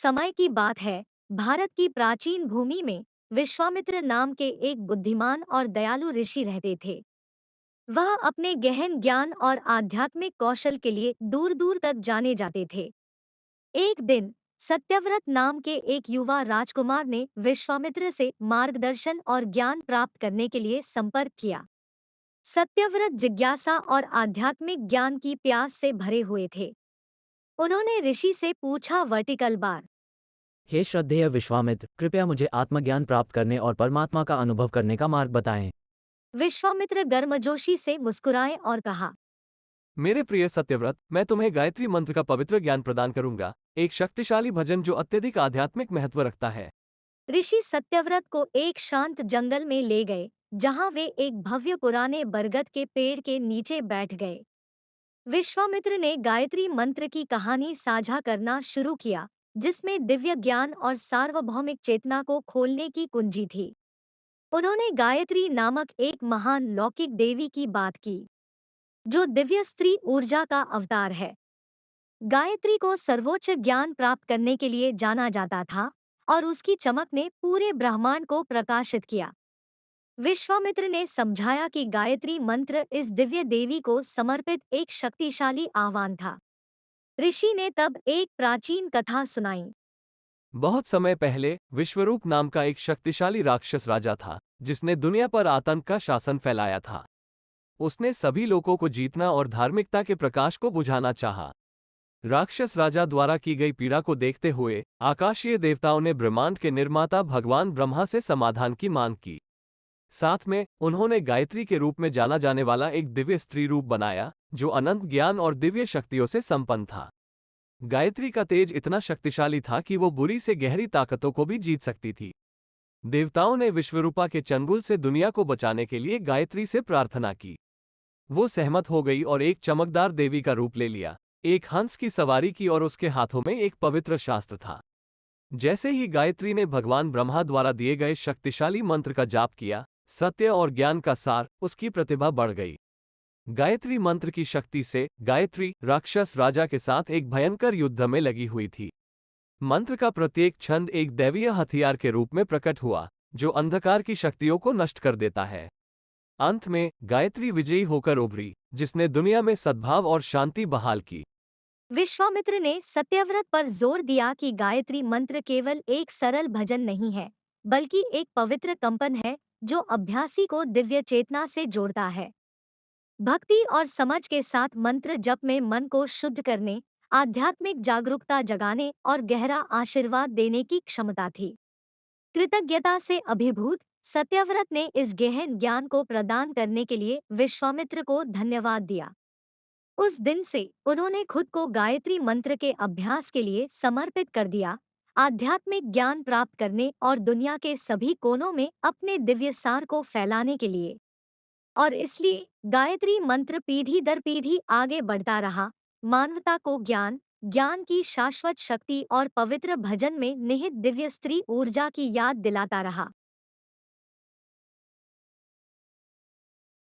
समय की बात है। भारत की प्राचीन भूमि में विश्वामित्र नाम के एक बुद्धिमान और दयालु ऋषि रहते थे। वह अपने गहन ज्ञान और आध्यात्मिक कौशल के लिए दूर दूर तक जाने जाते थे। एक दिन सत्यव्रत नाम के एक युवा राजकुमार ने विश्वामित्र से मार्गदर्शन और ज्ञान प्राप्त करने के लिए संपर्क किया। सत्यव्रत जिज्ञासा और आध्यात्मिक ज्ञान की प्यास से भरे हुए थे। उन्होंने ऋषि से पूछा, वर्टिकल बार। हे श्रद्धेय विश्वामित्र, कृपया मुझे आत्मज्ञान प्राप्त करने और परमात्मा का अनुभव करने का मार्ग बताएं। विश्वामित्र गर्मजोशी से मुस्कुराए और कहा, मेरे प्रिय सत्यव्रत, मैं तुम्हें गायत्री मंत्र का पवित्र ज्ञान प्रदान करूंगा, एक शक्तिशाली भजन जो अत्यधिक आध्यात्मिक महत्व रखता है। ऋषि सत्यव्रत को एक शांत जंगल में ले गए, जहां वे एक भव्य पुराने बरगद के पेड़ के नीचे बैठ गए। विश्वामित्र ने गायत्री मंत्र की कहानी साझा करना शुरू किया, जिसमें दिव्य ज्ञान और सार्वभौमिक चेतना को खोलने की कुंजी थी। उन्होंने गायत्री नामक एक महान लौकिक देवी की बात की, जो दिव्य स्त्री ऊर्जा का अवतार है। गायत्री को सर्वोच्च ज्ञान प्राप्त करने के लिए जाना जाता था और उसकी चमक ने पूरे ब्रह्मांड को प्रकाशित किया। विश्वामित्र ने समझाया कि गायत्री मंत्र इस दिव्य देवी को समर्पित एक शक्तिशाली आह्वान था। ऋषि ने तब एक प्राचीन कथा सुनाई। बहुत समय पहले विश्वरूप नाम का एक शक्तिशाली राक्षस राजा था, जिसने दुनिया पर आतंक का शासन फैलाया था। उसने सभी लोगों को जीतना और धार्मिकता के प्रकाश को बुझाना चाहा। राक्षस राजा द्वारा की गई पीड़ा को देखते हुए आकाशीय देवताओं ने ब्रह्मांड के निर्माता भगवान ब्रह्मा से समाधान की मांग की। साथ में उन्होंने गायत्री के रूप में जाना जाने वाला एक दिव्य स्त्री रूप बनाया, जो अनंत ज्ञान और दिव्य शक्तियों से संपन्न था। गायत्री का तेज इतना शक्तिशाली था कि वो बुरी से गहरी ताकतों को भी जीत सकती थी। देवताओं ने विश्वरूपा के चंगुल से दुनिया को बचाने के लिए गायत्री से प्रार्थना की। वो सहमत हो गई और एक चमकदार देवी का रूप ले लिया, एक हंस की सवारी की और उसके हाथों में एक पवित्र शास्त्र था। जैसे ही गायत्री ने भगवान ब्रह्मा द्वारा दिए गए शक्तिशाली मंत्र का जाप किया, सत्य और ज्ञान का सार उसकी प्रतिभा बढ़ गई। गायत्री मंत्र की शक्ति से गायत्री राक्षस राजा के साथ एक भयंकर युद्ध में लगी हुई थी। मंत्र का प्रत्येक छंद एक दैवीय हथियार के रूप में प्रकट हुआ, जो अंधकार की शक्तियों को नष्ट कर देता है। अंत में गायत्री विजयी होकर उभरी, जिसने दुनिया में सद्भाव और शांति बहाल की। विश्वामित्र ने सत्यव्रत पर जोर दिया कि गायत्री मंत्र केवल एक सरल भजन नहीं है, बल्कि एक पवित्र कंपन है जो अभ्यासी को दिव्य चेतना से जोड़ता है। भक्ति और समझ के साथ मंत्र जप में मन को शुद्ध करने, आध्यात्मिक जागरूकता जगाने और गहरा आशीर्वाद देने की क्षमता थी। कृतज्ञता से अभिभूत सत्यव्रत ने इस गहन ज्ञान को प्रदान करने के लिए विश्वामित्र को धन्यवाद दिया। उस दिन से उन्होंने खुद को गायत्री मंत्र के अभ्यास के लिए समर्पित कर दिया, आध्यात्मिक ज्ञान प्राप्त करने और दुनिया के सभी कोनों में अपने दिव्य सार को फैलाने के लिए। और इसलिए गायत्री मंत्र पीढ़ी दर पीढ़ी आगे बढ़ता रहा, मानवता को ज्ञान, ज्ञान की शाश्वत शक्ति और पवित्र भजन में निहित दिव्य स्त्री ऊर्जा की याद दिलाता रहा।